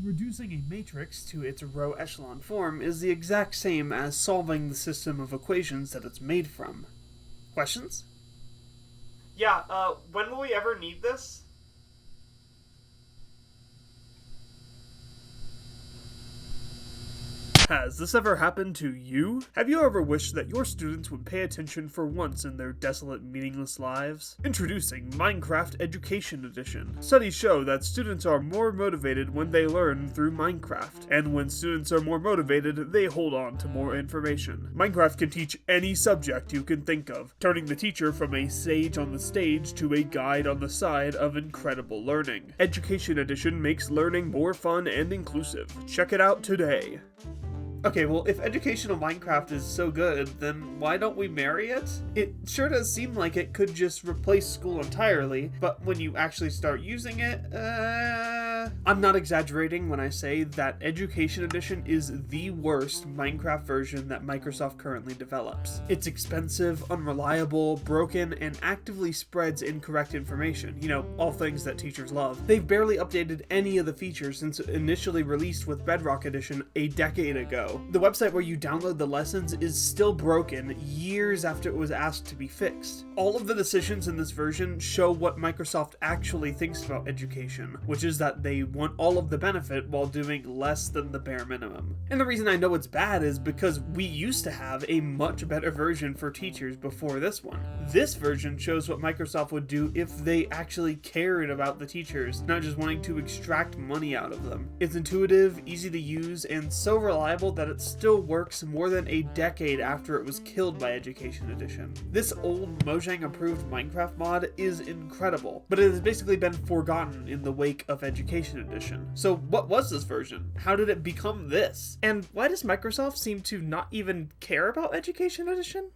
Reducing a matrix to its row echelon form is the exact same as solving the system of equations that it's made from. Questions? Yeah, when will we ever need this? Has this ever happened to you? Have you ever wished that your students would pay attention for once in their desolate, meaningless lives? Introducing Minecraft Education Edition. Studies show that students are more motivated when they learn through Minecraft, and when students are more motivated, they hold on to more information. Minecraft can teach any subject you can think of, turning the teacher from a sage on the stage to a guide on the side of incredible learning. Education Edition makes learning more fun and inclusive. Check it out today. Okay, well, if educational Minecraft is so good, then why don't we marry it? It sure does seem like it could just replace school entirely, but when you actually start using it, I'm not exaggerating when I say that Education Edition is the worst Minecraft version that Microsoft currently develops. It's expensive, unreliable, broken, and actively spreads incorrect information. You know, all things that teachers love. They've barely updated any of the features since initially released with Bedrock Edition a decade ago. The website where you download the lessons is still broken years after it was asked to be fixed. All of the decisions in this version show what Microsoft actually thinks about education, which is that they want all of the benefit while doing less than the bare minimum. And the reason I know it's bad is because we used to have a much better version for teachers before this one. This version shows what Microsoft would do if they actually cared about the teachers, not just wanting to extract money out of them. It's intuitive, easy to use, and so reliable that it still works more than a decade after it was killed by Education Edition. This old Mojang approved Minecraft mod is incredible, but it has basically been forgotten in the wake of Education Edition. So what was this version? How did it become this? And why does Microsoft seem to not even care about Education Edition?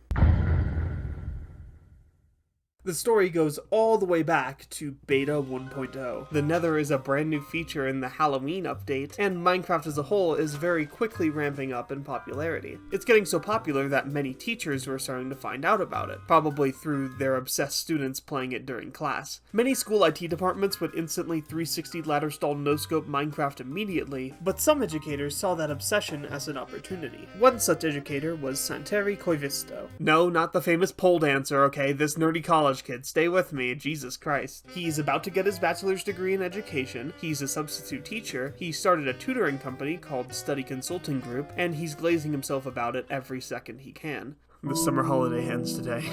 The story goes all the way back to Beta 1.0. The Nether is a brand new feature in the Halloween update, and Minecraft as a whole is very quickly ramping up in popularity. It's getting so popular that many teachers were starting to find out about it, probably through their obsessed students playing it during class. Many school IT departments would instantly 360 ladder stall no-scope Minecraft immediately, but some educators saw that obsession as an opportunity. One such educator was Santeri Koivisto. No, not the famous pole dancer, okay, this nerdy college kid, stay with me, Jesus Christ. He's about to get his bachelor's degree in education, he's a substitute teacher, he started a tutoring company called Study Consulting Group, and he's glazing himself about it every second he can. The summer holiday ends today.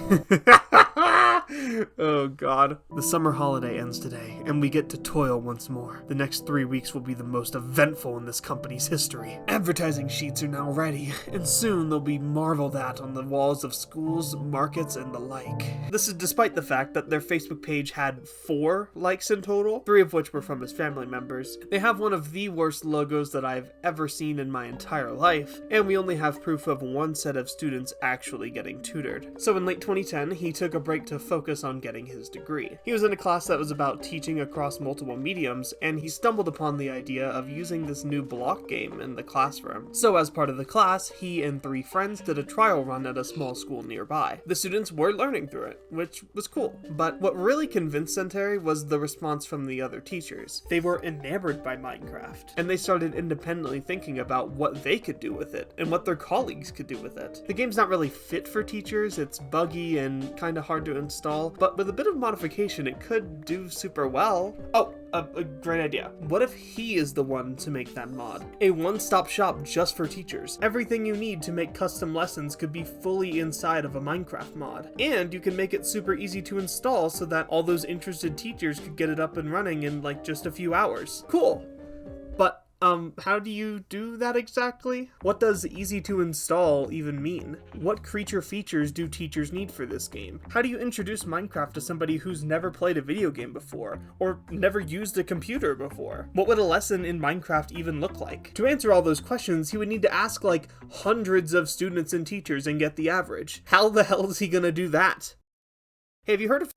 Oh god. The summer holiday ends today, and we get to toil once more. The next 3 weeks will be the most eventful in this company's history. Advertising sheets are now ready, and soon they'll be marveled at on the walls of schools, markets, and the like. This is despite the fact that their Facebook page had 4 likes in total, 3 of which were from his family members. They have one of the worst logos that I've ever seen in my entire life, and we only have proof of one set of students actually getting tutored. So in late 2010, he took a break to focus on getting his degree. He was in a class that was about teaching across multiple mediums, and he stumbled upon the idea of using this new block game in the classroom. So as part of the class, he and 3 friends did a trial run at a small school nearby. The students were learning through it, which was cool. But what really convinced Santeri was the response from the other teachers. They were enamored by Minecraft, and they started independently thinking about what they could do with it, and what their colleagues could do with it. The game's not really fit for teachers, it's buggy and kinda hard to install, but with a bit of modification it could do super well. Oh, a great idea. What if he is the one to make that mod? A one-stop shop just for teachers. Everything you need to make custom lessons could be fully inside of a Minecraft mod. And you can make it super easy to install so that all those interested teachers could get it up and running in like just a few hours. Cool. But how do you do that exactly? What does easy to install even mean? What creature features do teachers need for this game? How do you introduce Minecraft to somebody who's never played a video game before, or never used a computer before? What would a lesson in Minecraft even look like? To answer all those questions, he would need to ask like hundreds of students and teachers and get the average. How the hell is he gonna do that? Hey, have you heard of...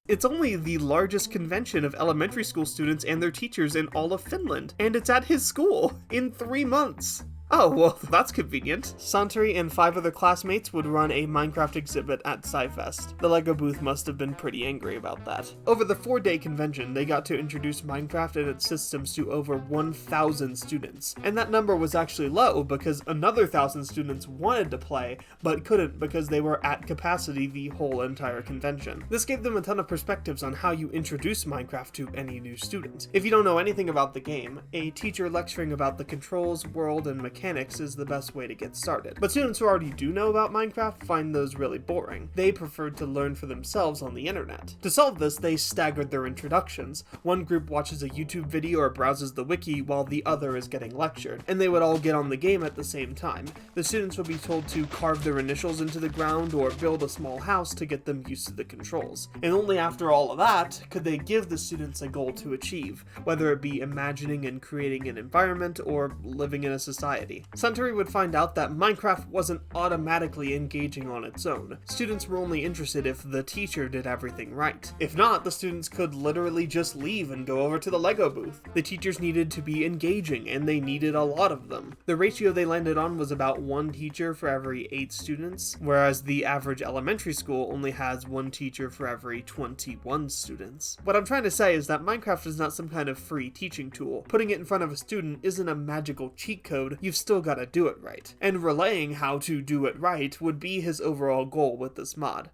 It's only the largest convention of elementary school students and their teachers in all of Finland, and it's at his school in 3 months. Oh, well, that's convenient. Santeri and 5 other classmates would run a Minecraft exhibit at SciFest. The LEGO booth must have been pretty angry about that. Over the 4-day convention, they got to introduce Minecraft and its systems to over 1,000 students. And that number was actually low because another 1,000 students wanted to play, but couldn't because they were at capacity the whole entire convention. This gave them a ton of perspectives on how you introduce Minecraft to any new student. If you don't know anything about the game, a teacher lecturing about the controls, world, and mechanics is the best way to get started. But students who already do know about Minecraft find those really boring. They preferred to learn for themselves on the internet. To solve this, they staggered their introductions. One group watches a YouTube video or browses the wiki while the other is getting lectured, and they would all get on the game at the same time. The students would be told to carve their initials into the ground or build a small house to get them used to the controls. And only after all of that could they give the students a goal to achieve, whether it be imagining and creating an environment or living in a society. Santeri would find out that Minecraft wasn't automatically engaging on its own. Students were only interested if the teacher did everything right. If not, the students could literally just leave and go over to the LEGO booth. The teachers needed to be engaging, and they needed a lot of them. The ratio they landed on was about 1 teacher for every 8 students, whereas the average elementary school only has 1 teacher for every 21 students. What I'm trying to say is that Minecraft is not some kind of free teaching tool. Putting it in front of a student isn't a magical cheat code. You've still gotta do it right. And relaying how to do it right would be his overall goal with this mod.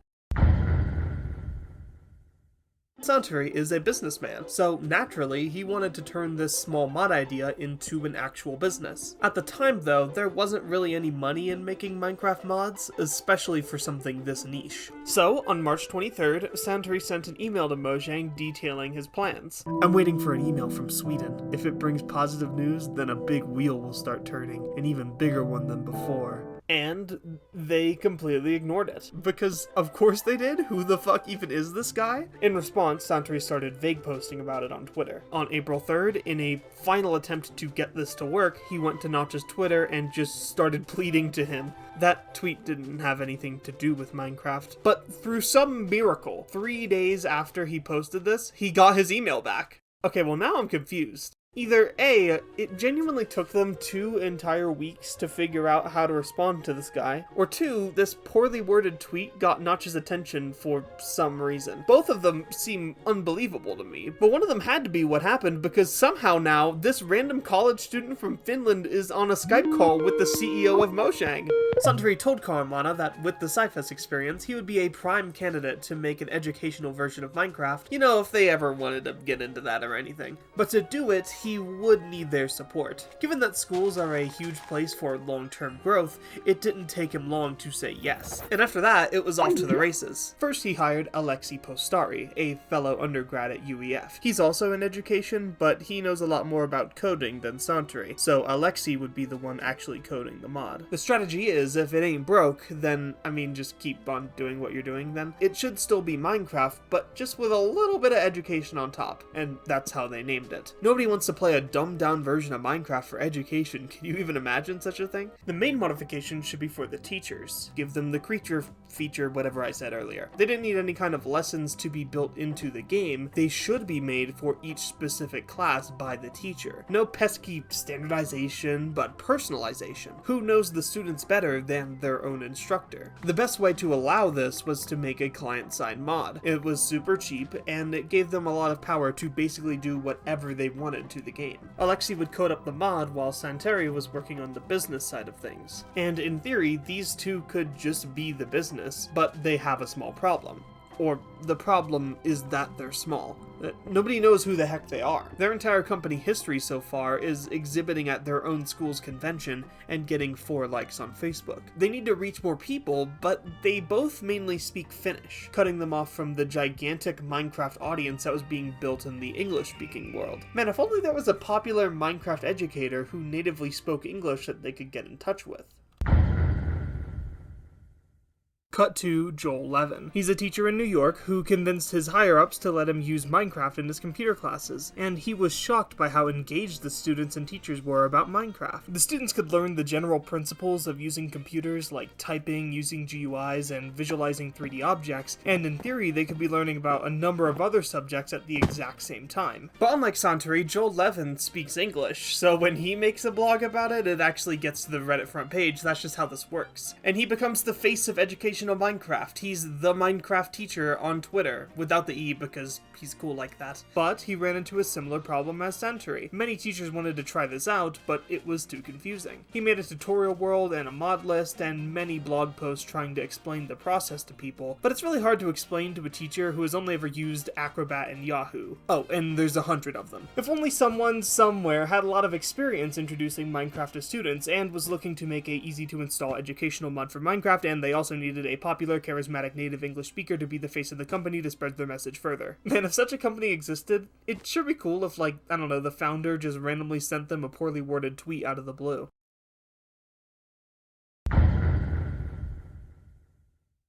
Santeri is a businessman, so naturally he wanted to turn this small mod idea into an actual business. At the time though, there wasn't really any money in making Minecraft mods, especially for something this niche. So, on March 23rd, Santeri sent an email to Mojang detailing his plans. I'm waiting for an email from Sweden. If it brings positive news, then a big wheel will start turning, an even bigger one than before. And they completely ignored it. Because of course they did, who the fuck even is this guy? In response, Santeri started vague posting about it on Twitter. On April 3rd, in a final attempt to get this to work, he went to Notch's Twitter and just started pleading to him. That tweet didn't have anything to do with Minecraft, but through some miracle, 3 days after he posted this, he got his email back. Okay, well now I'm confused. Either A, it genuinely took them 2 entire weeks to figure out how to respond to this guy, or 2, this poorly worded tweet got Notch's attention for some reason. Both of them seem unbelievable to me, but one of them had to be what happened because somehow now this random college student from Finland is on a Skype call with the CEO of Mojang. Santeri told Karamana that with the SciFest experience, he would be a prime candidate to make an educational version of Minecraft, you know, if they ever wanted to get into that or anything. But to do it, he would need their support. Given that schools are a huge place for long-term growth, it didn't take him long to say yes. And after that, it was off to the races. First, he hired Alexi Postari, a fellow undergrad at UEF. He's also in education, but he knows a lot more about coding than Santeri, so Alexi would be the one actually coding the mod. The strategy is, if it ain't broke, then, just keep on doing what you're doing then. It should still be Minecraft, but just with a little bit of education on top, and that's how they named it. Nobody wants to play a dumbed-down version of Minecraft for education. Can you even imagine such a thing? The main modification should be for the teachers. Give them the creature feature, whatever I said earlier. They didn't need any kind of lessons to be built into the game. They should be made for each specific class by the teacher. No pesky standardization, but personalization. Who knows the students better than their own instructor? The best way to allow this was to make a client-side mod. It was super cheap, and it gave them a lot of power to basically do whatever they wanted to the game. Alexi would code up the mod while Santeri was working on the business side of things. And in theory, these two could just be the business, but they have a small problem. Or the problem is that they're small. Nobody knows who the heck they are. Their entire company history so far is exhibiting at their own school's convention and getting 4 likes on Facebook. They need to reach more people, but they both mainly speak Finnish, cutting them off from the gigantic Minecraft audience that was being built in the English-speaking world. Man, if only there was a popular Minecraft educator who natively spoke English that they could get in touch with. Cut to Joel Levin. He's a teacher in New York who convinced his higher-ups to let him use Minecraft in his computer classes, and he was shocked by how engaged the students and teachers were about Minecraft. The students could learn the general principles of using computers like typing, using GUIs, and visualizing 3D objects, and in theory they could be learning about a number of other subjects at the exact same time. But unlike Santori, Joel Levin speaks English, so when he makes a blog about it, it actually gets to the Reddit front page. That's just how this works. And he becomes the face of educational Minecraft. He's the Minecraft teacher on Twitter, without the E because he's cool like that. But he ran into a similar problem as Santori. Many teachers wanted to try this out, but it was too confusing. He made a tutorial world and a mod list and many blog posts trying to explain the process to people, but it's really hard to explain to a teacher who has only ever used Acrobat and Yahoo. Oh, and there's 100 of them. If only someone somewhere had a lot of experience introducing Minecraft to students and was looking to make a easy to install educational mod for Minecraft, and they also needed a popular, charismatic native English speaker to be the face of the company to spread their message further. Man, if such a company existed, it sure be cool if, like, I don't know, the founder just randomly sent them a poorly worded tweet out of the blue.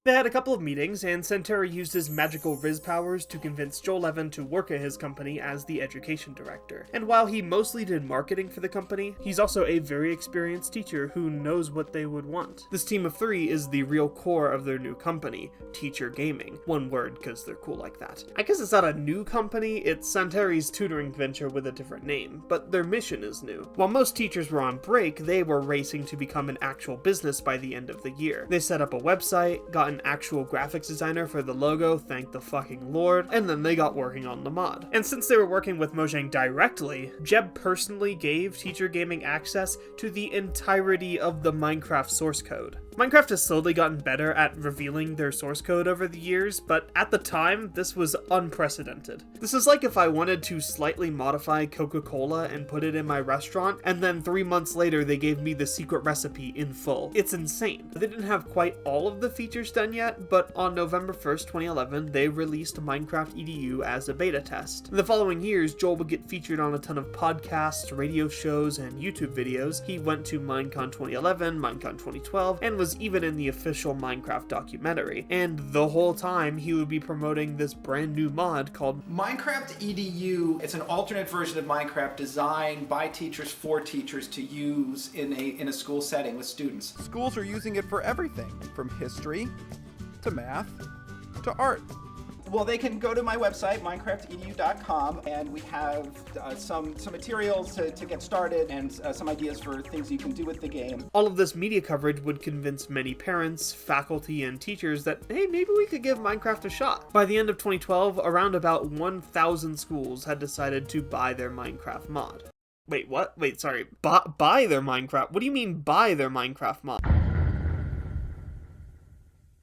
They had a couple of meetings, and Santori used his magical Riz powers to convince Joel Levin to work at his company as the education director. And while he mostly did marketing for the company, he's also a very experienced teacher who knows what they would want. This team of 3 is the real core of their new company, Teacher Gaming. One word, because they're cool like that. I guess it's not a new company, it's Santori's tutoring venture with a different name, but their mission is new. While most teachers were on break, they were racing to become an actual business by the end of the year. They set up a website, got an actual graphics designer for the logo, thank the fucking lord, and then they got working on the mod. And since they were working with Mojang directly, Jeb personally gave Teacher Gaming access to the entirety of the Minecraft source code. Minecraft has slowly gotten better at revealing their source code over the years, but at the time, this was unprecedented. This is like if I wanted to slightly modify Coca-Cola and put it in my restaurant, and then 3 months later they gave me the secret recipe in full. It's insane. They didn't have quite all of the features done yet, but on November 1st, 2011, they released Minecraft EDU as a beta test. In the following years, Joel would get featured on a ton of podcasts, radio shows, and YouTube videos. He went to Minecon 2011, Minecon 2012, and was even in the official Minecraft documentary. And the whole time, he would be promoting this brand new mod called Minecraft EDU. It's an alternate version of Minecraft designed by teachers for teachers to use in a school setting with students. Schools are using it for everything, from history to math to art. Well, they can go to my website, minecraftedu.com, and we have some materials to get started and some ideas for things you can do with the game. All of this media coverage would convince many parents, faculty, and teachers that, hey, maybe we could give Minecraft a shot. By the end of 2012, around about 1,000 schools had decided to buy their Minecraft mod. Wait, what? Wait, sorry. Buy their Minecraft? What do you mean buy their Minecraft mod?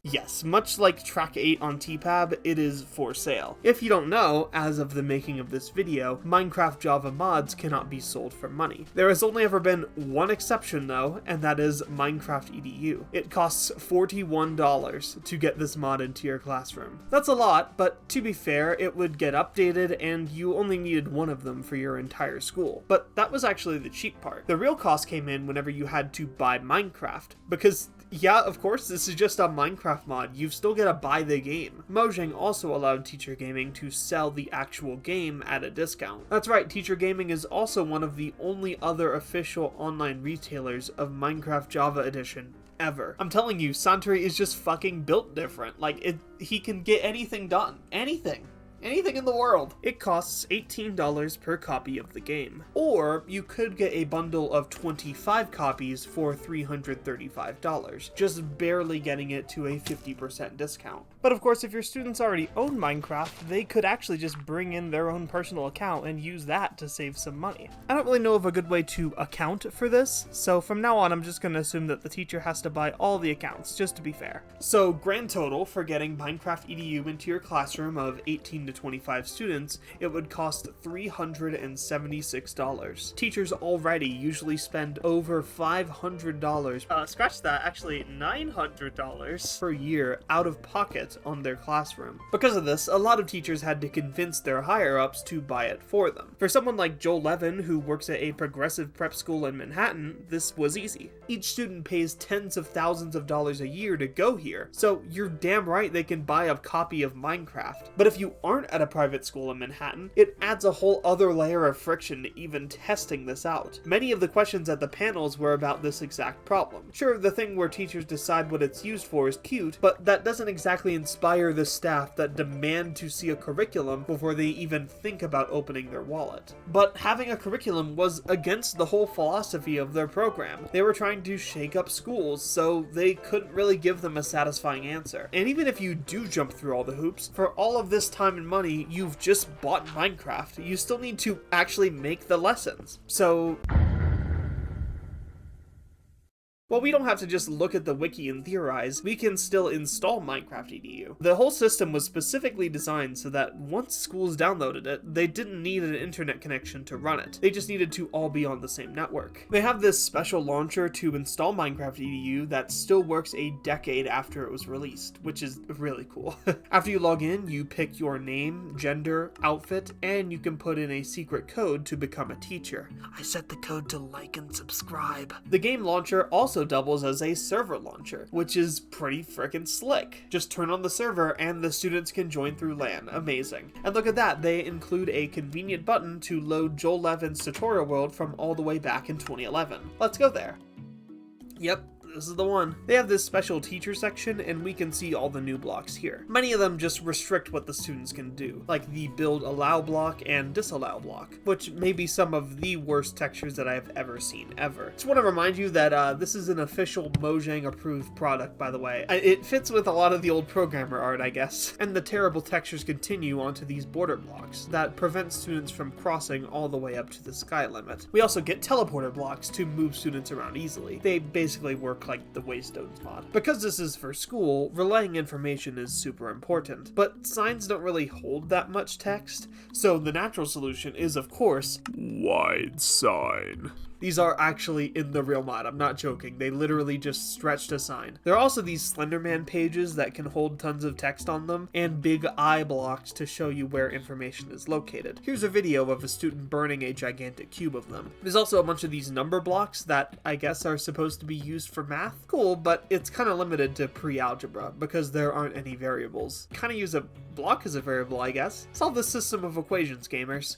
Yes, much like Track 8 on TPAB, it is for sale. If you don't know, as of the making of this video, Minecraft Java mods cannot be sold for money. There has only ever been one exception though, and that is Minecraft EDU. It costs $41 to get this mod into your classroom. That's a lot, but to be fair, it would get updated and you only needed one of them for your entire school. But that was actually the cheap part. The real cost came in whenever you had to buy Minecraft, because yeah, of course, this is just a Minecraft mod. You've still got to buy the game. Mojang also allowed Teacher Gaming to sell the actual game at a discount. That's right, Teacher Gaming is also one of the only other official online retailers of Minecraft Java Edition ever. I'm telling you, Santori is just fucking built different. Like, he can get anything done. Anything in the world. It costs $18 per copy of the game. Or you could get a bundle of 25 copies for $335, just barely getting it to a 50% discount. But of course, if your students already own Minecraft, they could actually just bring in their own personal account and use that to save some money. I don't really know of a good way to account for this, so from now on I'm just going to assume that the teacher has to buy all the accounts, just to be fair. So grand total for getting Minecraft EDU into your classroom of 18 to 25 students, it would cost $376. Teachers already usually spend over $500, scratch that, actually $900 per year out of pocket it on their classroom. Because of this, a lot of teachers had to convince their higher-ups to buy it for them. For someone like Joel Levin, who works at a progressive prep school in Manhattan, this was easy. Each student pays tens of thousands of dollars a year to go here, so you're damn right they can buy a copy of Minecraft. But if you aren't at a private school in Manhattan, it adds a whole other layer of friction to even testing this out. Many of the questions at the panels were about this exact problem. Sure, the thing where teachers decide what it's used for is cute, but that doesn't exactly inspire the staff that demand to see a curriculum before they even think about opening their wallet. But having a curriculum was against the whole philosophy of their program. They were trying to shake up schools, so they couldn't really give them a satisfying answer. And even if you do jump through all the hoops, for all of this time and money you've just bought Minecraft, you still need to actually make the lessons. So while we don't have to just look at the wiki and theorize, we can still install Minecraft EDU. The whole system was specifically designed so that once schools downloaded it, they didn't need an internet connection to run it. They just needed to all be on the same network. They have this special launcher to install Minecraft EDU that still works a decade after it was released, which is really cool. After you log in, you pick your name, gender, outfit, and you can put in a secret code to become a teacher. I set the code to like and subscribe. The game launcher also doubles as a server launcher, which is pretty frickin' slick. Just turn on the server and the students can join through LAN. Amazing. And look at that, they include a convenient button to load Joel Levin's tutorial world from all the way back in 2011. Let's go there. Yep, this is the one. They have this special teacher section and we can see all the new blocks here. Many of them just restrict what the students can do, like the build allow block and disallow block, which may be some of the worst textures that I have ever seen ever. Just want to remind you that this is an official Mojang approved product, by the way. It fits with a lot of the old programmer art, I guess. And the terrible textures continue onto these border blocks that prevent students from crossing all the way up to the sky limit. We also get teleporter blocks to move students around easily. They basically work like the Waystones mod. Because this is for school, relaying information is super important, but signs don't really hold that much text, so the natural solution is, of course, wide sign. These are actually in the real mod, I'm not joking, they literally just stretched a sign. There are also these Slenderman pages that can hold tons of text on them, and big eye blocks to show you where information is located. Here's a video of a student burning a gigantic cube of them. There's also a bunch of these number blocks that I guess are supposed to be used for math. Cool, but it's kind of limited to pre-algebra because there aren't any variables. Kind of use a block as a variable, I guess. Solve the system of equations, gamers.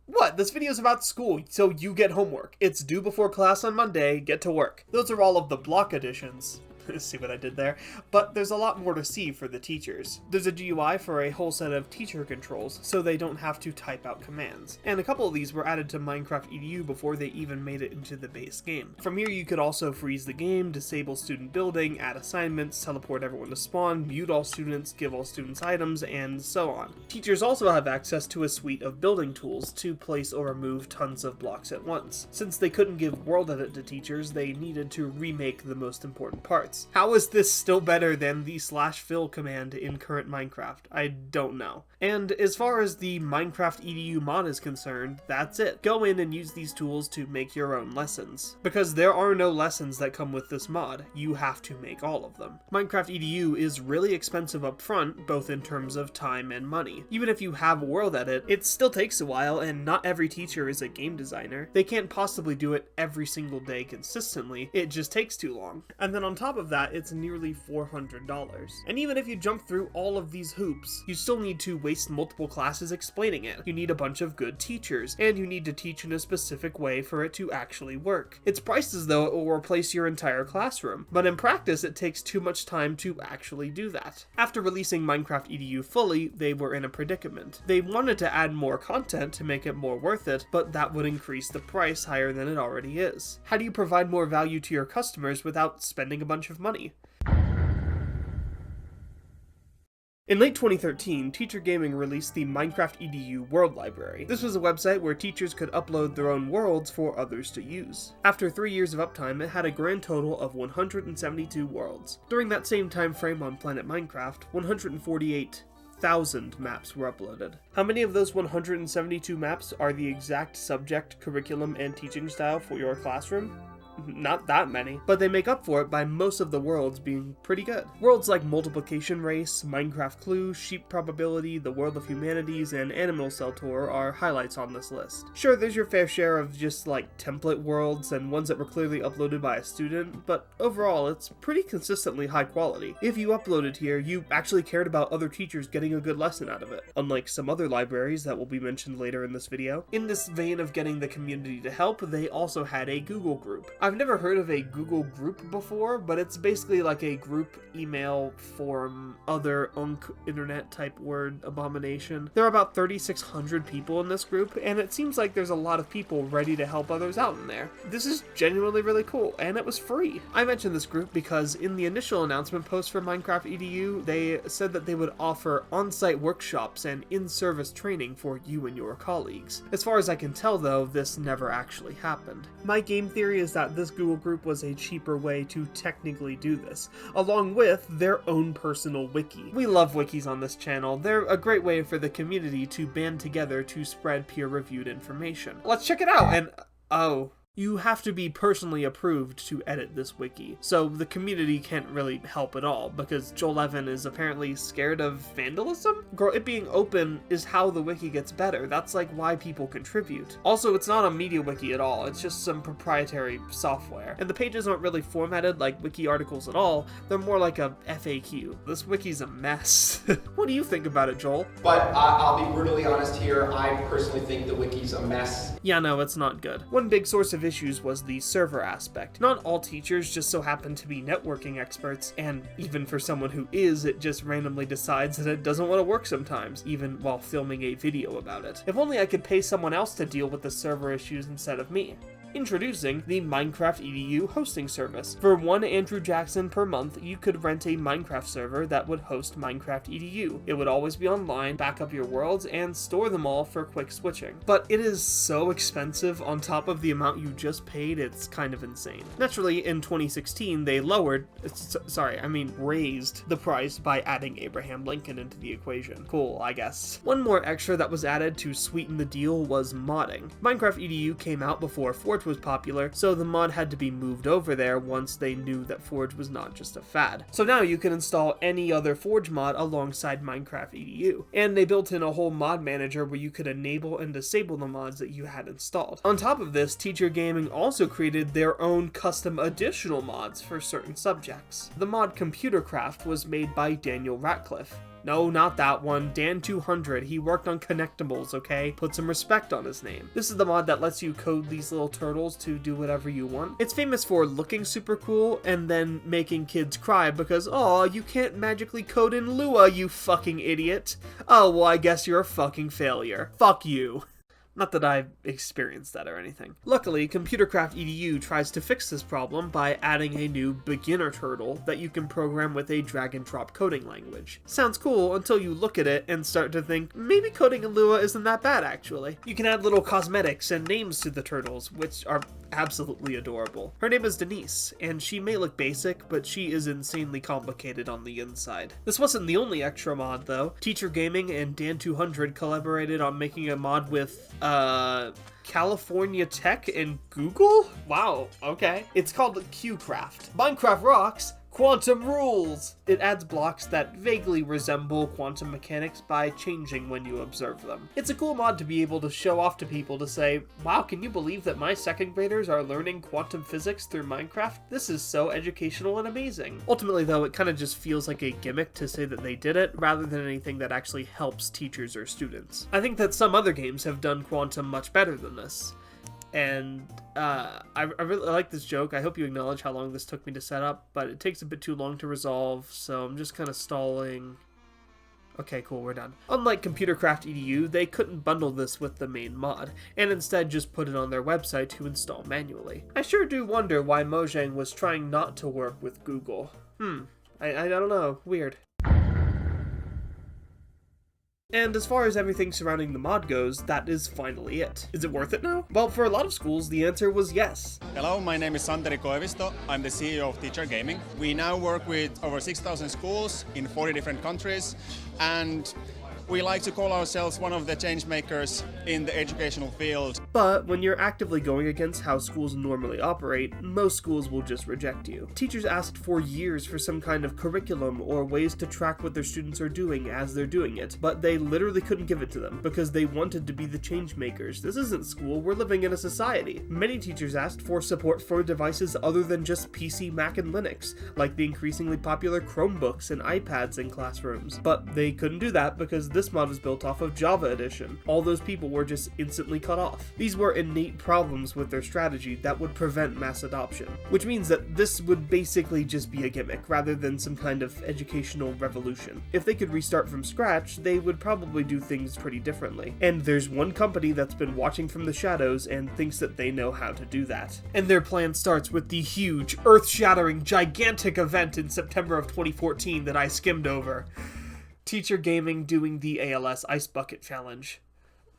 What? This video is about school, so you get homework. It's due before class on Monday, get to work. Those are all of the block additions. See what I did there? But there's a lot more to see for the teachers. There's a GUI for a whole set of teacher controls, so they don't have to type out commands. And a couple of these were added to Minecraft EDU before they even made it into the base game. From here you could also freeze the game, disable student building, add assignments, teleport everyone to spawn, mute all students, give all students items, and so on. Teachers also have access to a suite of building tools to place or remove tons of blocks at once. Since they couldn't give world edit to teachers, they needed to remake the most important parts. How is this still better than the /fill command in current Minecraft? I don't know. And as far as the Minecraft EDU mod is concerned, that's it. Go in and use these tools to make your own lessons. Because there are no lessons that come with this mod, you have to make all of them. Minecraft EDU is really expensive up front, both in terms of time and money. Even if you have world edit, it still takes a while and not every teacher is a game designer. They can't possibly do it every single day consistently, it just takes too long. And then on top of that, it's nearly $400. And even if you jump through all of these hoops, you still need to waste multiple classes explaining it. You need a bunch of good teachers, and you need to teach in a specific way for it to actually work. It's priced as though it will replace your entire classroom, but in practice it takes too much time to actually do that. After releasing Minecraft EDU fully, they were in a predicament. They wanted to add more content to make it more worth it, but that would increase the price higher than it already is. How do you provide more value to your customers without spending a bunch of money? In late 2013, Teacher Gaming released the Minecraft EDU World Library. This was a website where teachers could upload their own worlds for others to use. After 3 years of uptime, it had a grand total of 172 worlds. During that same time frame on Planet Minecraft, 148,000 maps were uploaded. How many of those 172 maps are the exact subject, curriculum, and teaching style for your classroom? not that many, but they make up for it by most of the worlds being pretty good. Worlds like Multiplication Race, Minecraft Clue, Sheep Probability, The World of Humanities, and Animal Cell Tour are highlights on this list. Sure, there's your fair share of just like template worlds and ones that were clearly uploaded by a student, but overall it's pretty consistently high quality. If you uploaded here, you actually cared about other teachers getting a good lesson out of it, unlike some other libraries that will be mentioned later in this video. In this vein of getting the community to help, they also had a Google group. I've never heard of a Google group before, but it's basically like a group email forum, other internet type word abomination. There are about 3,600 people in this group, and it seems like there's a lot of people ready to help others out in there. This is genuinely really cool, and it was free. I mentioned this group because in the initial announcement post for Minecraft EDU, they said that they would offer on-site workshops and in-service training for you and your colleagues. As far as I can tell though, this never actually happened. My game theory is that this Google group was a cheaper way to technically do this, along with their own personal wiki. We love wikis on this channel. They're a great way for the community to band together to spread peer-reviewed information. Let's check it out, and oh. You have to be personally approved to edit this wiki, so the community can't really help at all, because Joel Levin is apparently scared of vandalism? Girl, it being open is how the wiki gets better. That's like why people contribute. Also, it's not a media wiki at all, it's just some proprietary software. And the pages aren't really formatted like wiki articles at all, they're more like a FAQ. This wiki's a mess. What do you think about it, Joel? But I'll be brutally honest here, I personally think the wiki's a mess. Yeah, no, it's not good. One big source of issues was the server aspect. Not all teachers just so happen to be networking experts, and even for someone who is, it just randomly decides that it doesn't want to work sometimes, even while filming a video about it. If only I could pay someone else to deal with the server issues instead of me. Introducing the Minecraft EDU hosting service. For $1 Andrew Jackson per month, you could rent a Minecraft server that would host Minecraft EDU. It would always be online, back up your worlds, and store them all for quick switching. But it is so expensive on top of the amount you just paid, it's kind of insane. Naturally, in 2016, they raised the price by adding Abraham Lincoln into the equation. Cool, I guess. One more extra that was added to sweeten the deal was modding. Minecraft EDU came out before Forge was popular, so the mod had to be moved over there once they knew that Forge was not just a fad. So now you can install any other Forge mod alongside Minecraft EDU, and they built in a whole mod manager where you could enable and disable the mods that you had installed. On top of this, Teacher Gaming also created their own custom additional mods for certain subjects. The mod Computercraft was made by Daniel Ratcliffe. No, not that one. Dan200. He worked on Connectables, okay? Put some respect on his name. This is the mod that lets you code these little turtles to do whatever you want. It's famous for looking super cool and then making kids cry because, oh, you can't magically code in Lua, you fucking idiot. Oh, well, I guess you're a fucking failure. Fuck you. Not that I've experienced that or anything. Luckily, Computercraft EDU tries to fix this problem by adding a new beginner turtle that you can program with a drag and drop coding language. Sounds cool until you look at it and start to think, maybe coding in Lua isn't that bad actually. You can add little cosmetics and names to the turtles, which are absolutely adorable. Her name is Denise, and she may look basic, but she is insanely complicated on the inside. This wasn't the only extra mod though. Teacher Gaming and Dan200 collaborated on making a mod with, California Tech and Google? Wow, okay. It's called QCraft. Minecraft rocks! Quantum rules! It adds blocks that vaguely resemble quantum mechanics by changing when you observe them. It's a cool mod to be able to show off to people to say, wow, can you believe that my second graders are learning quantum physics through Minecraft? This is so educational and amazing. Ultimately though, it kind of just feels like a gimmick to say that they did it, rather than anything that actually helps teachers or students. I think that some other games have done quantum much better than this. And I really like this joke. I hope you acknowledge how long this took me to set up, but it takes a bit too long to resolve, so I'm just kind of stalling. Okay, cool, we're done. Unlike Computercraft EDU, they couldn't bundle this with the main mod, and instead just put it on their website to install manually. I sure do wonder why Mojang was trying not to work with Google. I don't know, weird. And as far as everything surrounding the mod goes, that is finally it. Is it worth it now? Well, for a lot of schools, the answer was yes. Hello, my name is Santeri Koivisto. I'm the CEO of Teacher Gaming. We now work with over 6,000 schools in 40 different countries, and We like to call ourselves one of the change makers in the educational field. But when you're actively going against how schools normally operate, most schools will just reject you. Teachers asked for years for some kind of curriculum or ways to track what their students are doing as they're doing it, but they literally couldn't give it to them because they wanted to be the change makers. This isn't school, we're living in a society. Many teachers asked for support for devices other than just PC, Mac, and Linux, like the increasingly popular Chromebooks and iPads in classrooms. But they couldn't do that because this mod is built off of Java Edition. All those people were just instantly cut off. These were innate problems with their strategy that would prevent mass adoption, which means that this would basically just be a gimmick rather than some kind of educational revolution. If they could restart from scratch, they would probably do things pretty differently. And there's one company that's been watching from the shadows and thinks that they know how to do that. And their plan starts with the huge, earth-shattering, gigantic event in September of 2014 that I skimmed over. Teacher Gaming doing the ALS Ice Bucket challenge.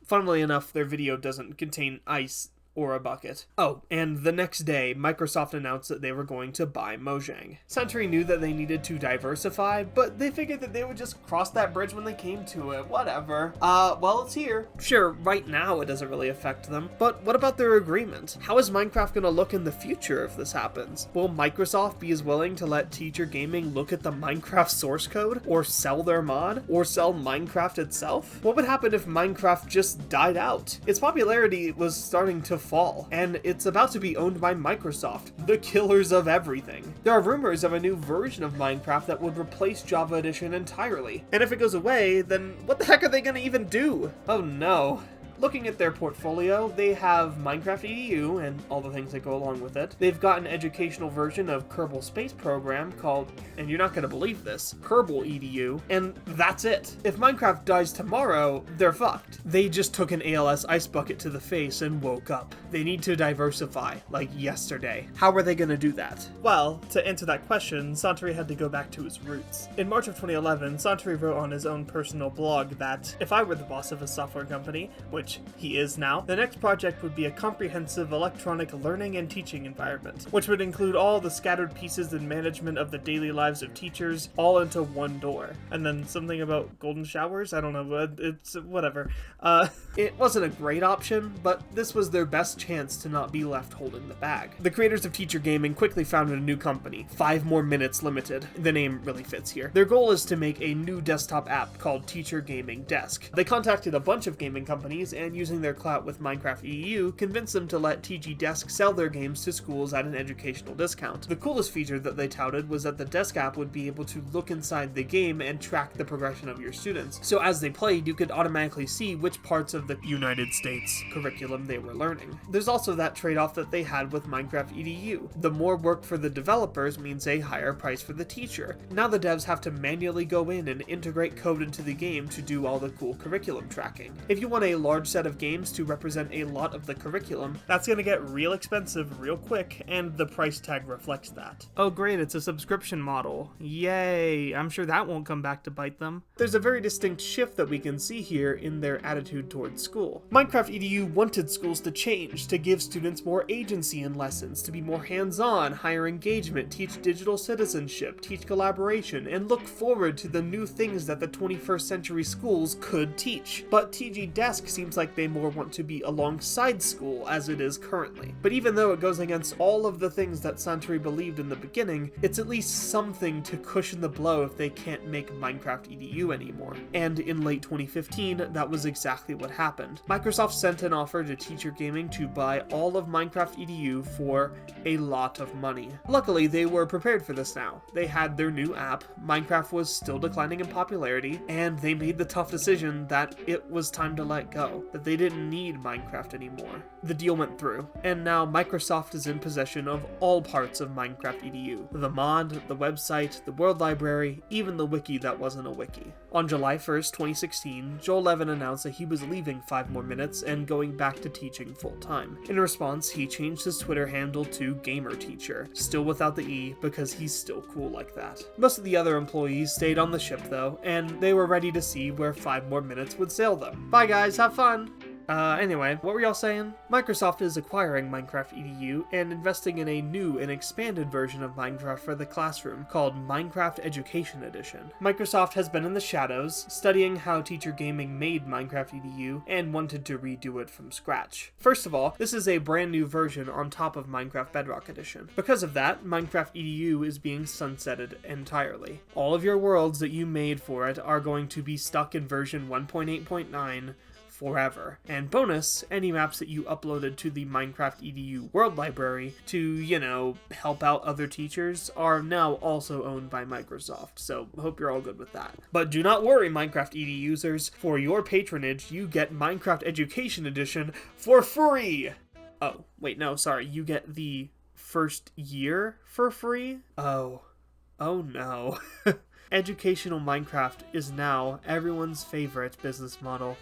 Funnily enough, their video doesn't contain ice or a bucket. Oh, and the next day, Microsoft announced that they were going to buy Mojang. Suntory knew that they needed to diversify, but they figured that they would just cross that bridge when they came to it. Whatever. Well, it's here. Sure, right now it doesn't really affect them, but what about their agreement? How is Minecraft gonna look in the future if this happens? Will Microsoft be as willing to let Teacher Gaming look at the Minecraft source code, or sell their mod, or sell Minecraft itself? What would happen if Minecraft just died out? Its popularity was starting to fall, and it's about to be owned by Microsoft, the killers of everything. There are rumors of a new version of Minecraft that would replace Java Edition entirely. And if it goes away, then what the heck are they gonna even do? Oh no. Looking at their portfolio, they have Minecraft EDU and all the things that go along with it. They've got an educational version of Kerbal Space Program called, and you're not going to believe this, Kerbal EDU, and that's it. If Minecraft dies tomorrow, they're fucked. They just took an ALS Ice Bucket to the face and woke up. They need to diversify, like yesterday. How are they going to do that? Well, to answer that question, Suntory had to go back to his roots. In March of 2011, Suntory wrote on his own personal blog that, if I were the boss of a software company, which he is now, the next project would be a comprehensive electronic learning and teaching environment, which would include all the scattered pieces and management of the daily lives of teachers, all into one door. And then something about golden showers? I don't know, but it's whatever. It wasn't a great option, but this was their best chance to not be left holding the bag. The creators of Teacher Gaming quickly founded a new company, 5 More Minutes Limited. The name really fits here. Their goal is to make a new desktop app called Teacher Gaming Desk. They contacted a bunch of gaming companies and using their clout with Minecraft EDU, convinced them to let TG Desk sell their games to schools at an educational discount. The coolest feature that they touted was that the desk app would be able to look inside the game and track the progression of your students. So as they played, you could automatically see which parts of the United States curriculum they were learning. There's also that trade-off that they had with Minecraft EDU. The more work for the developers means a higher price for the teacher. Now the devs have to manually go in and integrate code into the game to do all the cool curriculum tracking. If you want a large set of games to represent a lot of the curriculum, that's gonna get real expensive real quick, and the price tag reflects that. Oh great, it's a subscription model. Yay, I'm sure that won't come back to bite them. There's a very distinct shift that we can see here in their attitude towards school. Minecraft EDU wanted schools to change, to give students more agency in lessons, to be more hands-on, higher engagement, teach digital citizenship, teach collaboration, and look forward to the new things that the 21st century schools could teach. But TG Desk seems like they more want to be alongside school as it is currently. But even though it goes against all of the things that Suntory believed in the beginning, it's at least something to cushion the blow if they can't make Minecraft EDU anymore. And in late 2015, that was exactly what happened. Microsoft sent an offer to Teacher Gaming to buy all of Minecraft EDU for a lot of money. Luckily, they were prepared for this now. They had their new app, Minecraft was still declining in popularity, and they made the tough decision that it was time to let go, that they didn't need Minecraft anymore. The deal went through, and now Microsoft is in possession of all parts of Minecraft EDU. The mod, the website, the world library, even the wiki that wasn't a wiki. On July 1st, 2016, Joel Levin announced that he was leaving 5 More Minutes and going back to teaching full-time. In response, he changed his Twitter handle to GamerTeacher, still without the E because he's still cool like that. Most of the other employees stayed on the ship though, and they were ready to see where 5 More Minutes would sail them. Bye guys, have fun! Anyway, what were y'all saying? Microsoft is acquiring Minecraft EDU and investing in a new and expanded version of Minecraft for the classroom called Minecraft Education Edition. Microsoft has been in the shadows, studying how teacher gaming made Minecraft EDU and wanted to redo it from scratch. First of all, this is a brand new version on top of Minecraft Bedrock Edition. Because of that, Minecraft EDU is being sunsetted entirely. All of your worlds that you made for it are going to be stuck in version 1.8.9 forever. And bonus, any maps that you uploaded to the Minecraft EDU world library to, you know, help out other teachers are now also owned by Microsoft, so hope you're all good with that. But do not worry, Minecraft EDU users, for your patronage, you get Minecraft Education Edition for free! Oh, wait, no, sorry, you get the first year for free? Oh no. Educational Minecraft is now everyone's favorite business model.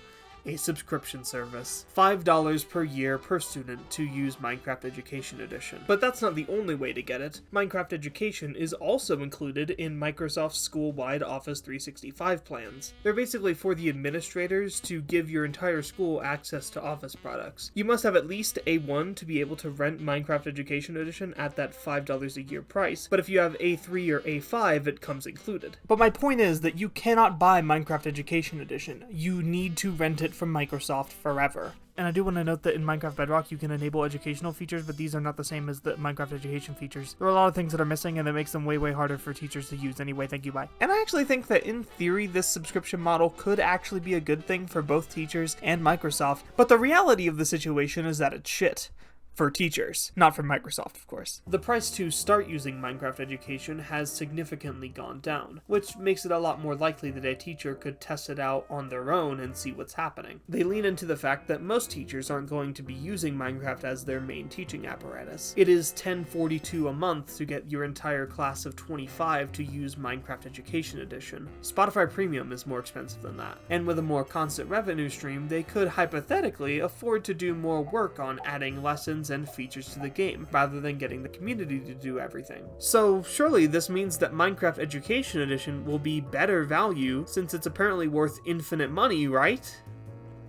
A subscription service. $5 per year per student to use Minecraft Education Edition. But that's not the only way to get it. Minecraft Education is also included in Microsoft's school-wide Office 365 plans. They're basically for the administrators to give your entire school access to Office products. You must have at least A1 to be able to rent Minecraft Education Edition at that $5 a year price, but if you have A3 or A5, it comes included. But my point is that you cannot buy Minecraft Education Edition. You need to rent it from Microsoft forever. And I do want to note that in Minecraft Bedrock you can enable educational features, but these are not the same as the Minecraft education features. There are a lot of things that are missing and it makes them way harder for teachers to use anyway. Thank you, bye. And I actually think that in theory this subscription model could actually be a good thing for both teachers and Microsoft, but the reality of the situation is that it's shit. For teachers, not for Microsoft, of course. The price to start using Minecraft Education has significantly gone down, which makes it a lot more likely that a teacher could test it out on their own and see what's happening. They lean into the fact that most teachers aren't going to be using Minecraft as their main teaching apparatus. It is $10.42 a month to get your entire class of 25 to use Minecraft Education Edition. Spotify Premium is more expensive than that. And with a more constant revenue stream, they could hypothetically afford to do more work on adding lessons and features to the game, rather than getting the community to do everything. So surely this means that Minecraft Education Edition will be better value, since it's apparently worth infinite money, right?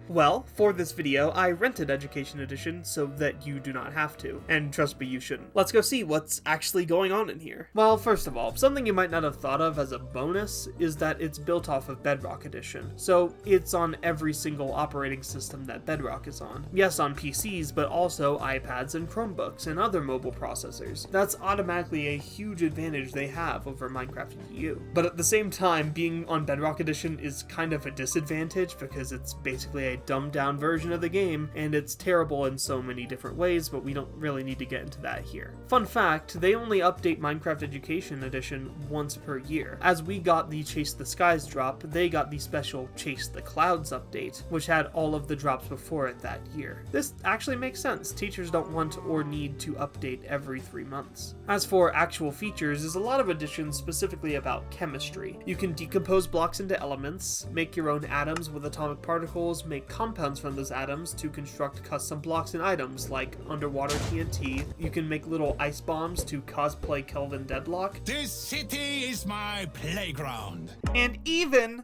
Well, for this video, I rented Education Edition so that you do not have to, and trust me, you shouldn't. Let's go see what's actually going on in here. Well, first of all, something you might not have thought of as a bonus is that it's built off of Bedrock Edition, so it's on every single operating system that Bedrock is on. Yes, on PCs, but also iPads and Chromebooks and other mobile processors. That's automatically a huge advantage they have over Minecraft EDU. But at the same time, being on Bedrock Edition is kind of a disadvantage because it's basically a dumbed down version of the game, and it's terrible in so many different ways, but we don't really need to get into that here. Fun fact, they only update Minecraft Education Edition once per year. As we got the Chase the Skies drop, they got the special Chase the Clouds update, which had all of the drops before it that year. This actually makes sense. Teachers don't want or need to update every 3 months. As for actual features, there's a lot of additions specifically about chemistry. You can decompose blocks into elements, make your own atoms with atomic particles, make compounds from those atoms to construct custom blocks and items like underwater TNT. You can make little ice bombs to cosplay Kelvin Deadlock. This city is my playground. And even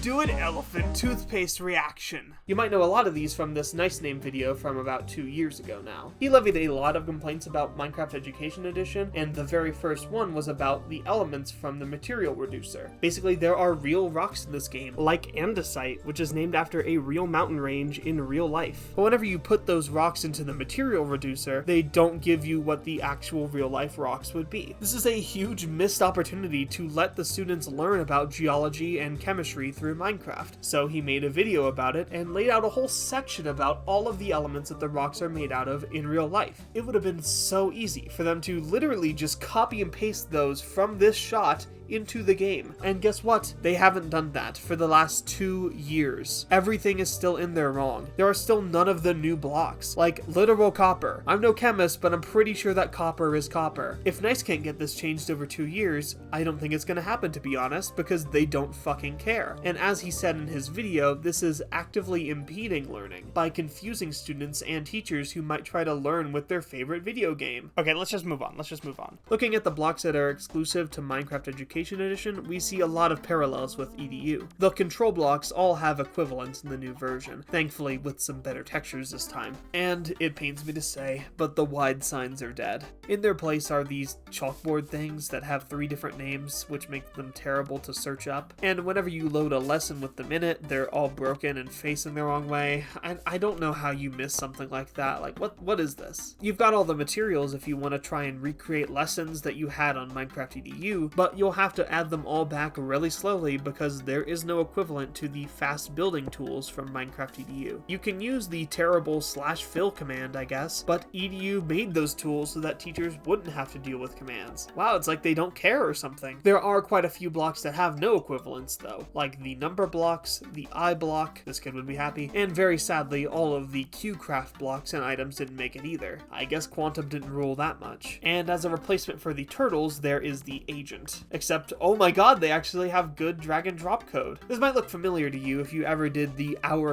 do an elephant toothpaste reaction. You might know a lot of these from this Nice Name video from about 2 years ago now. He levied a lot of complaints about Minecraft Education Edition, and the very first one was about the elements from the material reducer. Basically, there are real rocks in this game, like andesite, which is named after a real mountain range in real life. But whenever you put those rocks into the material reducer, they don't give you what the actual real life rocks would be. This is a huge missed opportunity to let the students learn about geology and chemistry through Minecraft. So he made a video about it and laid out a whole section about all of the elements that the rocks are made out of in real life. It would have been so easy for them to literally just copy and paste those from this shot into the game. And guess what? They haven't done that for the last 2 years. Everything is still in there wrong. There are still none of the new blocks, like literal copper. I'm no chemist, but I'm pretty sure that copper is copper. If Nice can't get this changed over 2 years, I don't think it's gonna happen, to be honest, because they don't fucking care. And as he said in his video, this is actively impeding learning by confusing students and teachers who might try to learn with their favorite video game. Okay, let's just move on. Looking at the blocks that are exclusive to Minecraft Education Education Edition, we see a lot of parallels with EDU. The control blocks all have equivalents in the new version, thankfully with some better textures this time. And it pains me to say, but the wide signs are dead. In their place are these chalkboard things that have 3 different names, which make them terrible to search up. And whenever you load a lesson with them in it, they're all broken and facing the wrong way. I don't know how you miss something like that. Like, what is this? You've got all the materials if you want to try and recreate lessons that you had on Minecraft EDU, but you'll have to add them all back really slowly because there is no equivalent to the fast building tools from Minecraft EDU. You can use the terrible /fill command, I guess, but EDU made those tools so that teachers wouldn't have to deal with commands. Wow, it's like they don't care or something. There are quite a few blocks that have no equivalents though, like the number blocks, the eye block, this kid would be happy, and very sadly all of the Q-craft blocks and items didn't make it either. I guess Quantum didn't rule that much. And as a replacement for the turtles, there is the agent. Except, oh my god, they actually have good drag and drop code. This might look familiar to you if you ever did the hour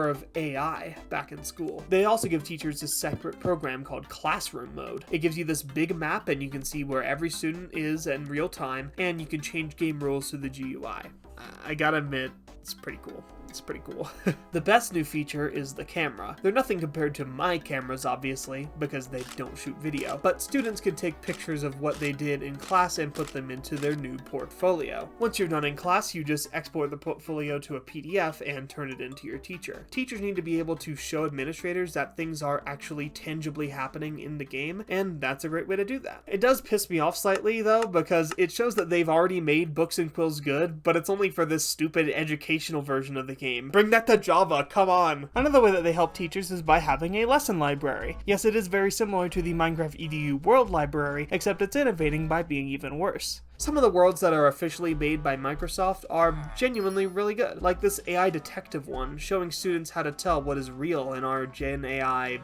of AI back in school. They also give teachers a separate program called Classroom Mode. It gives you this big map and you can see where every student is in real time, and you can change game rules through the GUI. I gotta admit, it's pretty cool. It's pretty cool. The best new feature is the camera. They're nothing compared to my cameras, obviously, because they don't shoot video, but students can take pictures of what they did in class and put them into their new portfolio. Once you're done in class, you just export the portfolio to a PDF and turn it into your teacher. Teachers need to be able to show administrators that things are actually tangibly happening in the game, and that's a great way to do that. It does piss me off slightly, though, because it shows that they've already made Books and Quills good, but it's only for this stupid educational version of the game. Bring that to Java, come on! Another way that they help teachers is by having a lesson library. Yes, it is very similar to the Minecraft EDU World Library, except it's innovating by being even worse. Some of the worlds that are officially made by Microsoft are genuinely really good, like this AI detective one, showing students how to tell what is real in our Gen AI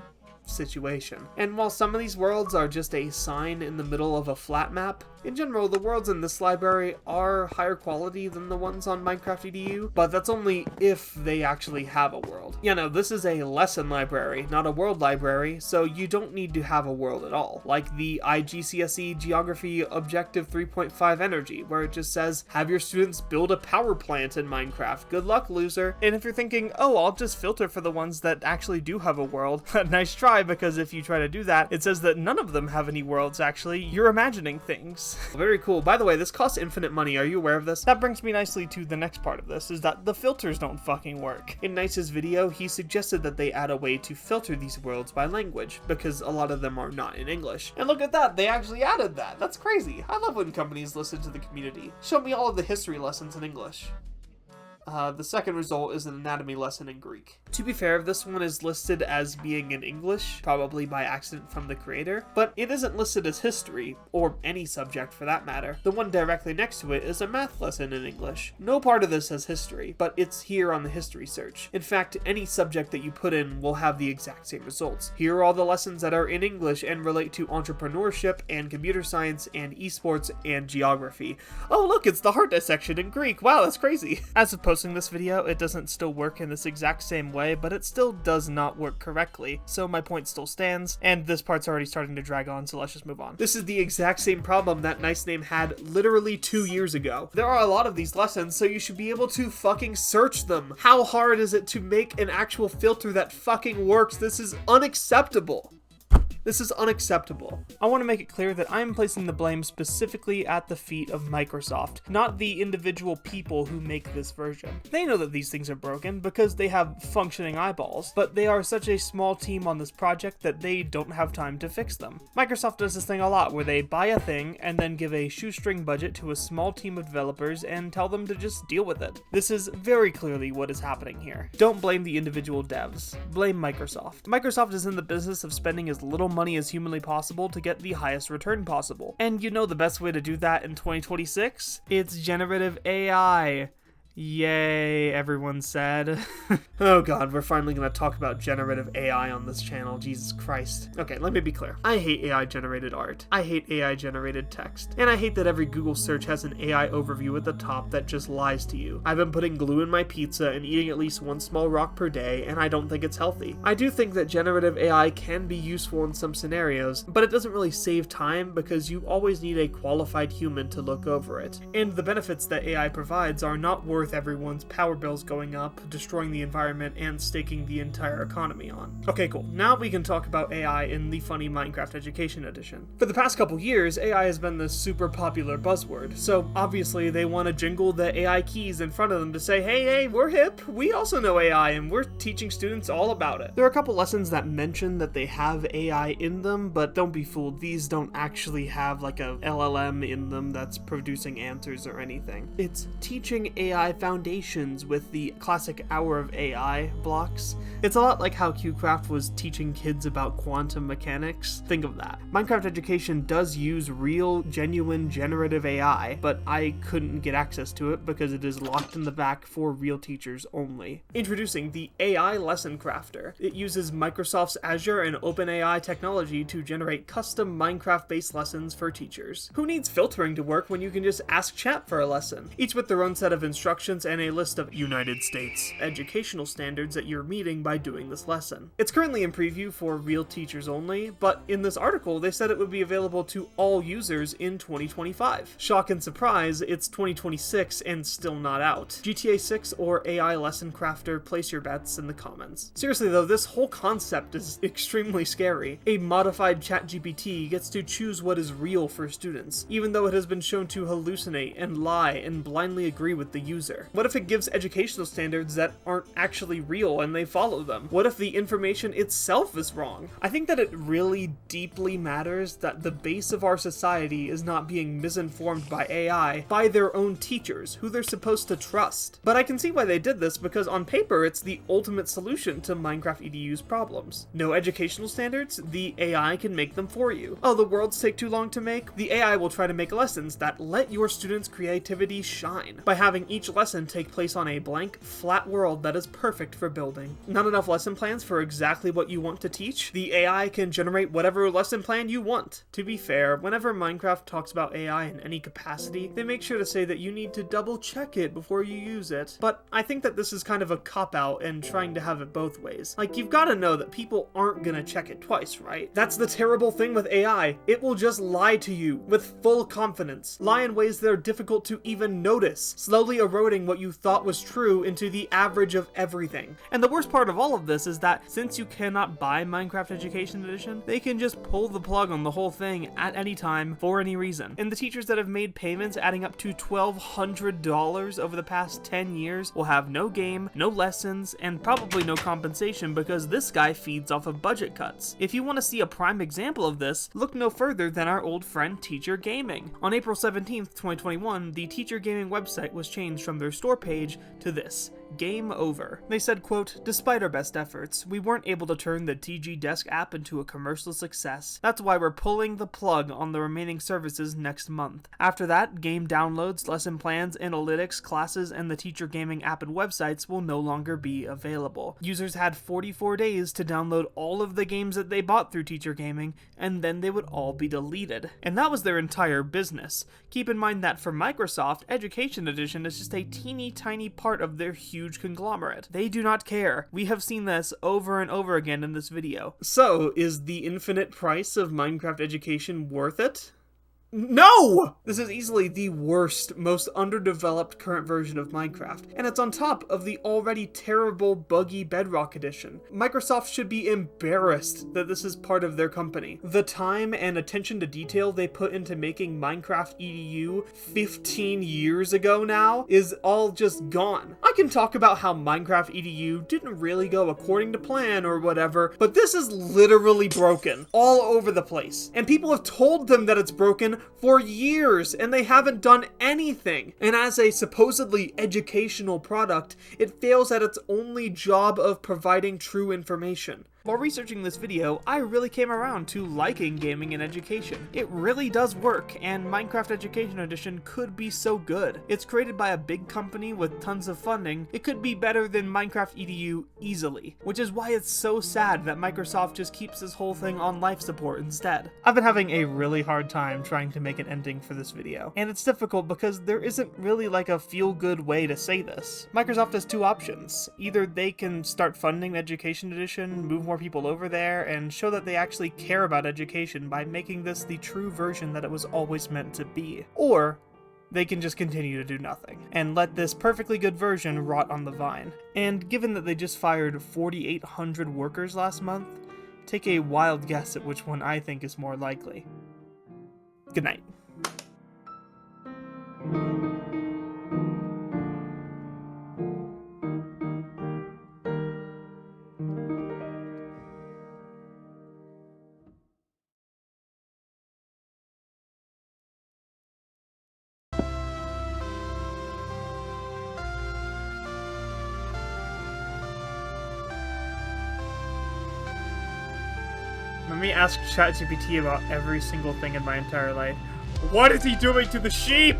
situation. And while some of these worlds are just a sign in the middle of a flat map, in general, the worlds in this library are higher quality than the ones on Minecraft EDU, but that's only if they actually have a world. You know, this is a lesson library, not a world library, so you don't need to have a world at all. Like the IGCSE Geography Objective 3.5 Energy, where it just says, have your students build a power plant in Minecraft. Good luck, loser. And if you're thinking, oh, I'll just filter for the ones that actually do have a world, nice try, because if you try to do that, it says that none of them have any worlds actually. You're imagining things. Very cool. By the way, this costs infinite money. Are you aware of this? That brings me nicely to the next part of this, is that the filters don't fucking work. In Nice's video, he suggested that they add a way to filter these worlds by language, because a lot of them are not in English. And look at that, they actually added that. That's crazy. I love when companies listen to the community. Show me all of the history lessons in English. The second result is an anatomy lesson in Greek. To be fair, this one is listed as being in English, probably by accident from the creator, but it isn't listed as history, or any subject for that matter. The one directly next to it is a math lesson in English. No part of this has history, but it's here on the history search. In fact, any subject that you put in will have the exact same results. Here are all the lessons that are in English and relate to entrepreneurship and computer science and esports and geography. Oh look, it's the heart dissection in Greek. Wow, that's crazy. As opposed to this video, it doesn't still work in this exact same way, but it still does not work correctly, so my point still stands, and this part's already starting to drag on, so let's just move on. This is the exact same problem that Nice Name had literally 2 years ago. There are a lot of these lessons, so you should be able to fucking search them. How hard is it to make an actual filter that fucking works? This is unacceptable. This is unacceptable. I want to make it clear that I am placing the blame specifically at the feet of Microsoft, not the individual people who make this version. They know that these things are broken because they have functioning eyeballs, but they are such a small team on this project that they don't have time to fix them. Microsoft does this thing a lot where they buy a thing and then give a shoestring budget to a small team of developers and tell them to just deal with it. This is very clearly what is happening here. Don't blame the individual devs. Blame Microsoft. Microsoft is in the business of spending as little money as humanly possible to get the highest return possible. And you know the best way to do that in 2026? It's generative AI. Yay, everyone said. Oh god, we're finally gonna talk about generative AI on this channel, Jesus Christ. Okay, let me be clear. I hate AI-generated art. I hate AI-generated text. And I hate that every Google search has an AI overview at the top that just lies to you. I've been putting glue in my pizza and eating at least one small rock per day, and I don't think it's healthy. I do think that generative AI can be useful in some scenarios, but it doesn't really save time because you always need a qualified human to look over it. And the benefits that AI provides are not worth everyone's power bills going up, destroying the environment, and staking the entire economy on. Okay, cool. Now we can talk about AI in the funny Minecraft Education Edition. For the past couple years, AI has been this super popular buzzword, so obviously they want to jingle the AI keys in front of them to say, hey, we're hip, we also know AI, and we're teaching students all about it. There are a couple lessons that mention that they have AI in them, but don't be fooled, these don't actually have like a LLM in them that's producing answers or anything. It's teaching AI foundations with the classic Hour of AI blocks. It's a lot like how QCraft was teaching kids about quantum mechanics. Think of that. Minecraft Education does use real, genuine, generative AI, but I couldn't get access to it because it is locked in the back for real teachers only. Introducing the AI Lesson Crafter. It uses Microsoft's Azure and OpenAI technology to generate custom Minecraft-based lessons for teachers. Who needs filtering to work when you can just ask chat for a lesson? Each with their own set of instructions and a list of United States educational standards that you're meeting by doing this lesson. It's currently in preview for real teachers only, but in this article they said it would be available to all users in 2025. Shock and surprise, it's 2026 and still not out. GTA 6 or AI Lesson Crafter, place your bets in the comments. Seriously though, this whole concept is extremely scary. A modified ChatGPT gets to choose what is real for students, even though it has been shown to hallucinate and lie and blindly agree with the user. What if it gives educational standards that aren't actually real and they follow them? What if the information itself is wrong? I think that it really deeply matters that the base of our society is not being misinformed by AI by their own teachers, who they're supposed to trust. But I can see why they did this because on paper it's the ultimate solution to Minecraft EDU's problems. No educational standards? The AI can make them for you. Oh, the worlds take too long to make? The AI will try to make lessons that let your students' creativity shine by having each lesson take place on a blank, flat world that is perfect for building. Not enough lesson plans for exactly what you want to teach? The AI can generate whatever lesson plan you want. To be fair, whenever Minecraft talks about AI in any capacity, they make sure to say that you need to double check it before you use it. But I think that this is kind of a cop-out and trying to have it both ways. Like, you've got to know that people aren't gonna check it twice, right? That's the terrible thing with AI. It will just lie to you with full confidence. Lie in ways that are difficult to even notice, slowly eroding what you thought was true into the average of everything. And the worst part of all of this is that since you cannot buy Minecraft Education Edition, they can just pull the plug on the whole thing at any time for any reason. And the teachers that have made payments adding up to $1,200 over the past 10 years will have no game, no lessons, and probably no compensation because this guy feeds off of budget cuts. If you want to see a prime example of this, look no further than our old friend Teacher Gaming. On April 17th, 2021, the Teacher Gaming website was changed from their store page to this: game over. They said, quote, "Despite our best efforts, we weren't able to turn the TG Desk app into a commercial success. That's why we're pulling the plug on the remaining services next month. After that, game downloads, lesson plans, analytics, classes, and the Teacher Gaming app and websites will no longer be available. Users had 44 days to download all of the games that they bought through Teacher Gaming, and then they would all be deleted." And that was their entire business. Keep in mind that for Microsoft, Education Edition is just a teeny tiny part of their huge conglomerate. They do not care. We have seen this over and over again in this video. So, is the infinite price of Minecraft Education worth it? No! This is easily the worst, most underdeveloped current version of Minecraft, and it's on top of the already terrible, buggy Bedrock edition. Microsoft should be embarrassed that this is part of their company. The time and attention to detail they put into making Minecraft EDU 15 years ago now is all just gone. I can talk about how Minecraft EDU didn't really go according to plan or whatever, but this is literally broken all over the place, and people have told them that it's broken for years, and they haven't done anything. And as a supposedly educational product, it fails at its only job of providing true information. While researching this video, I really came around to liking gaming in education. It really does work, and Minecraft Education Edition could be so good. It's created by a big company with tons of funding. It could be better than Minecraft EDU easily, which is why it's so sad that Microsoft just keeps this whole thing on life support instead. I've been having a really hard time trying to make an ending for this video, and it's difficult because there isn't really like a feel-good way to say this. Microsoft has two options. Either they can start funding Education Edition, move more people over there, and show that they actually care about education by making this the true version that it was always meant to be. Or they can just continue to do nothing, and let this perfectly good version rot on the vine. And given that they just fired 4,800 workers last month, take a wild guess at which one I think is more likely. Good night. Let me ask ChatGPT about every single thing in my entire life. What is he doing to the sheep?